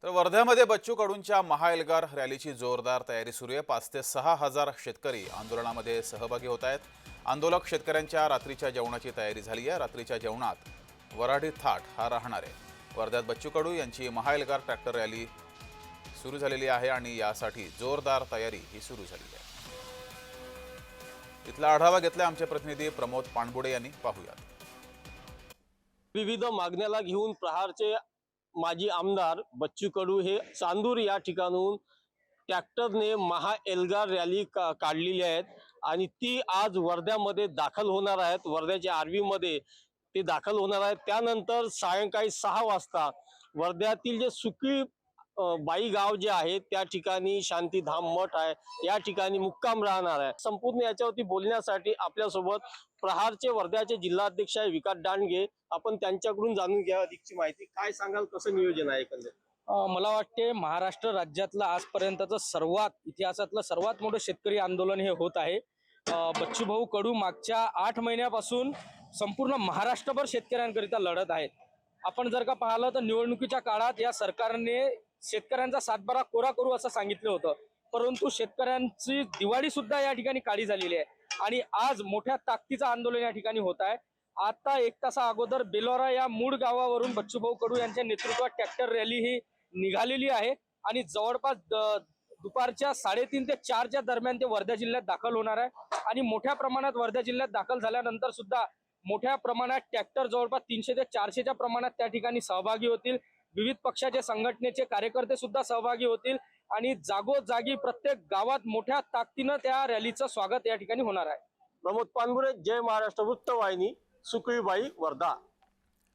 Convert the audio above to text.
तर वर्ध्यामध्ये बच्चू कडूंच्या महाएल्गार रॅलीची जोरदार तयारी सुरू आहे। 5 ते 6 हजार शेतकरी आंदोलनामध्ये सहभागी होत आहेत। आंदोलक शेतकऱ्यांच्या रात्रीच्या जेवणाची तयारी झाली आहे। रात्रीच्या जेवणात वराठी थाट हा राहणार आहे। वर्ध्यात बच्चू कडू यांची महाएल्गार ट्रॅक्टर रॅली सुरू झालेली आहे आणि यासाठी जोरदार तयारी ही सुरू झाली आहे। इथला आढावा घेतला आमचे प्रतिनिधी प्रमोद पाणबुडे यांनी। पाहूयात। विविध मागण्याला घेऊन प्रहारचे माजी आमदार बच्चू कडू हे चांदूर या ठिकाणून ट्रॅक्टरने महाएल्गार रॅली काढलेली आहेत आणि ती आज वर्ध्यामध्ये दाखल होणार आहेत। वर्ध्याच्या आर्वी मध्ये ते दाखल होणार आहेत। त्यानंतर सायंकाळी 6 वाजता वर्ध्यातील जे सुकी बाई गाव जे आहे त्या ठिकाणी शांतीधाम मठ आहे, या ठिकाणी मुक्काम राहणार आहे। संपूर्ण याच्यावरती बोलण्यासाठी आपल्यासोबत प्रहारचे वर्ध्याचे जिल्हाध्यक्ष आहे विकास दांडगे, आपण त्यांच्याकडून जाणून घ्या अधिकची माहिती। काय सांगाल, कसं नियोजन आहे एकंदरीत? मला वाटते महाराष्ट्र राज्यातलं आजपर्यंतचं इतिहासातलं सर्वात मोठं शेतकरी आंदोलन हे होत आहे। बच्चू भाऊ कडू मागच्या 8 महिन्यापासून संपूर्ण महाराष्ट्रभर शेतकऱ्यांकरिता लढत आहेत। आपण जर का पाहिलं तर निवडणुकीच्या काळात या सरकारने शेतकऱ्यांचा सातबारा कोरा करू असं सांगितलं होतं, परंतु शेतकऱ्यांची दिवाळी सुद्धा या ठिकाणी काळी झालेली आहे आणि आज मोठ्या ताकदीचं आंदोलन या ठिकाणी होत आहे। आता 1 तासा अगोदर बेलोरा या मूळ गावावरून बच्चू भाऊ कडू यांच्या नेतृत्वात ट्रॅक्टर रॅली ही निघालेली आहे आणि जवळपास दुपारच्या 3:30 ते 4च्या दरम्यान ते वर्धा जिल्ह्यात दाखल होणार आहे आणि मोठ्या प्रमाणात वर्धा जिल्ह्यात दाखल झाल्यानंतर सुद्धा मोठ्या प्रमाणात ट्रॅक्टर जवळपास 300 ते 400च्या प्रमाणात त्या ठिकाणी सहभागी होतील। विविध पक्षाचे संघटनेचे कार्यकर्ते सुद्धा सहभागी होतील आणि जागोजागी प्रत्येक गावात मोठ्या ताकदीनं त्या रॅलीचं स्वागत या ठिकाणी होणार आहे। प्रमोद पानबुरे, जय महाराष्ट्र वृत्तवाहिनी, सुकळीबाई, वर्धा।